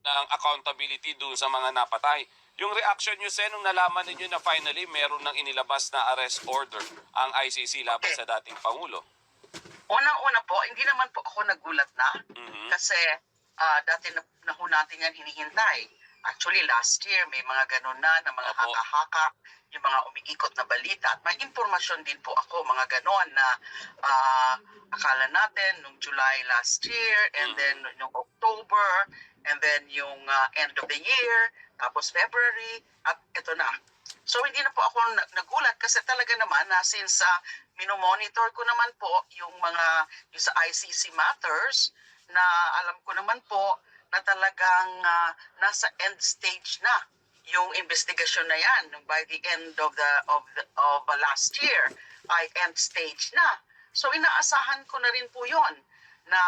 ng accountability dun sa mga napatay. Yung reaction nyo, Sen, nung nalaman ninyo na finally meron ng inilabas na arrest order ang ICC laban Okay. sa dating Pangulo. Unang-una po, hindi naman po ako nagulat na Mhm. kasi dati na ho natin yan hinihintay. Actually, last year may mga ganun na mga Opo. haka-haka, yung mga umiikot na balita. At may impormasyon din po ako, mga ganun na ah, akala natin nung July last year, and then yung October, and then yung end of the year, tapos February, at ito na. So hindi na po ako nagulat kasi talaga naman na since minomonitor ko naman po yung sa ICC matters na alam ko naman po na talagang nasa end stage na yung investigasyon na yan by the end of last year ay end stage na. So inaasahan ko na rin po yon na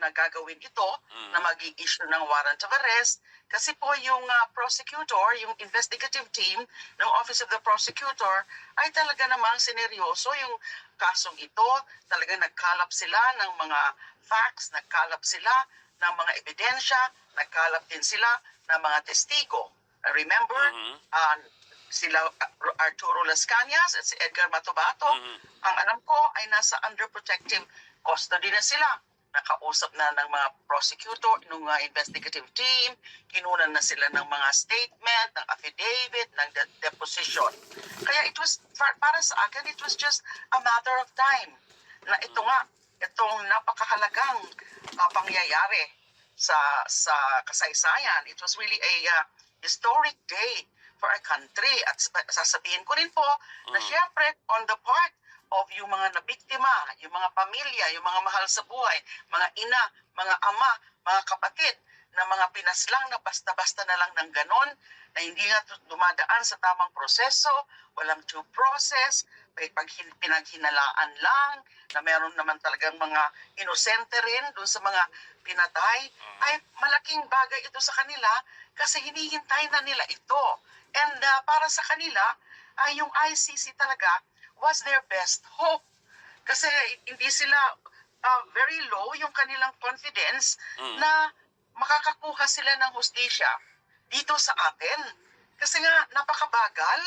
nagagawin ito na mag-i-issue ng warrant of arrest kasi po yung prosecutor, yung investigative team ng Office of the Prosecutor ay talaga namang sineryoso yung kasong ito. Talaga nagkalap sila ng mga facts, nagkalap sila ng mga ebidensya, nagkalap din sila ng mga testigo. Remember, sila Arturo Las Cañas at si Edgar Matobato, ang alam ko ay nasa under protective custody na sila. Nakausap na ng mga prosecutor, ng investigative team, kinunan na sila ng mga statement, ng affidavit, ng deposition. Kaya it was, para sa akin, it was just a matter of time na itong napakahalagang pangyayari sa kasaysayan. It was really a historic day for our country. At sasabihin ko rin po na syempre on the part of yung mga nabiktima, yung mga pamilya, yung mga mahal sa buhay, mga ina, mga ama, mga kapatid, na mga pinaslang na basta-basta na lang ng ganon, na hindi nga dumadaan sa tamang proseso, walang due process, may pinaghinalaan lang, na meron naman talagang mga inosente rin dun sa mga pinatay, ay malaking bagay ito sa kanila kasi hinihintay na nila ito. And para sa kanila, ay yung ICC talaga was their best hope. Kasi hindi sila very low yung kanilang confidence na makakakuha sila ng hustisya dito sa atin. Kasi nga napakabagal,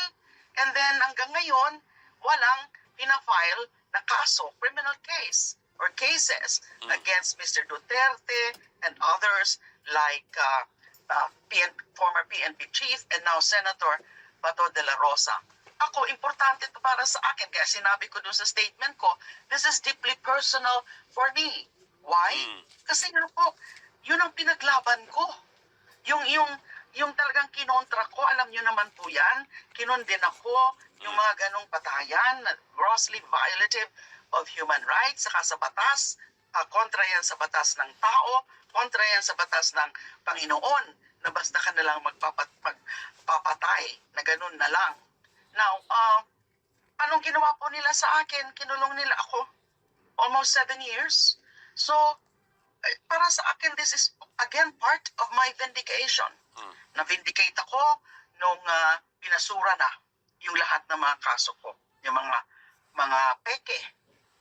and then hanggang ngayon walang pinafile na kaso, criminal case or cases against Mr. Duterte and others like former PNP chief and now Senator Bato de la Rosa. Ako, importante ito para sa akin. Kaya sinabi ko doon sa statement ko, this is deeply personal for me. Why? Kasi nga po, yun ang pinaglaban ko. Yung talagang kinontra ko, alam nyo naman po yan, kinondin ako, yung mga ganong patayan, grossly violative of human rights, saka sa batas, kontra yan sa batas ng tao, kontra yan sa batas ng Panginoon, na basta ka na lang magpapatay, na ganun na lang. Now, anong ginawa po nila sa akin? Kinulong nila ako almost 7 years. So, para sa akin, this is again part of my vindication. Na-vindicate ako nung pinasura na yung lahat ng mga kaso ko. Yung mga peke,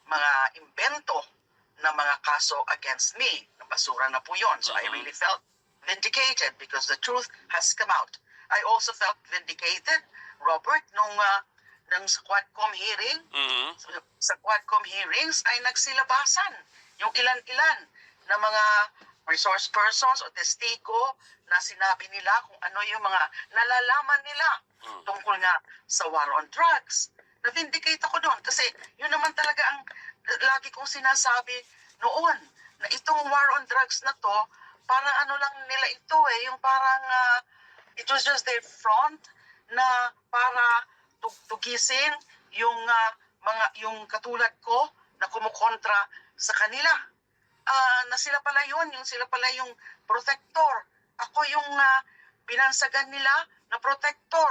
mga invento na mga kaso against me. Nabasura na po yun. So I really felt vindicated because the truth has come out. I also felt vindicated, Robert, nung sa Quadcom hearing. Sa Quadcom hearings ay nagsilabasan yung ilan-ilan na mga resource persons o testigo na sinabi nila kung ano yung mga nalalaman nila tungkol nga sa war on drugs. Na-vindicate ako doon kasi yun naman talaga ang lagi kong sinasabi noon na itong war on drugs na to, parang ano lang nila ito yung parang it was just their front na para tugisin yung yung katulad ko na kumukontra sa kanila. Na sila pala yun, sila pala yung protector. Ako yung binansagan nila na protector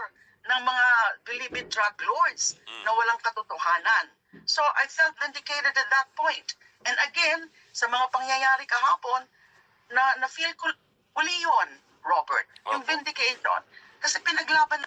ng mga believed drug lords na walang katotohanan. So I felt vindicated at that point. And again, sa mga pangyayari kahapon, na feel ko uli yun, Robert, yung vindication. Kasi pinaglaban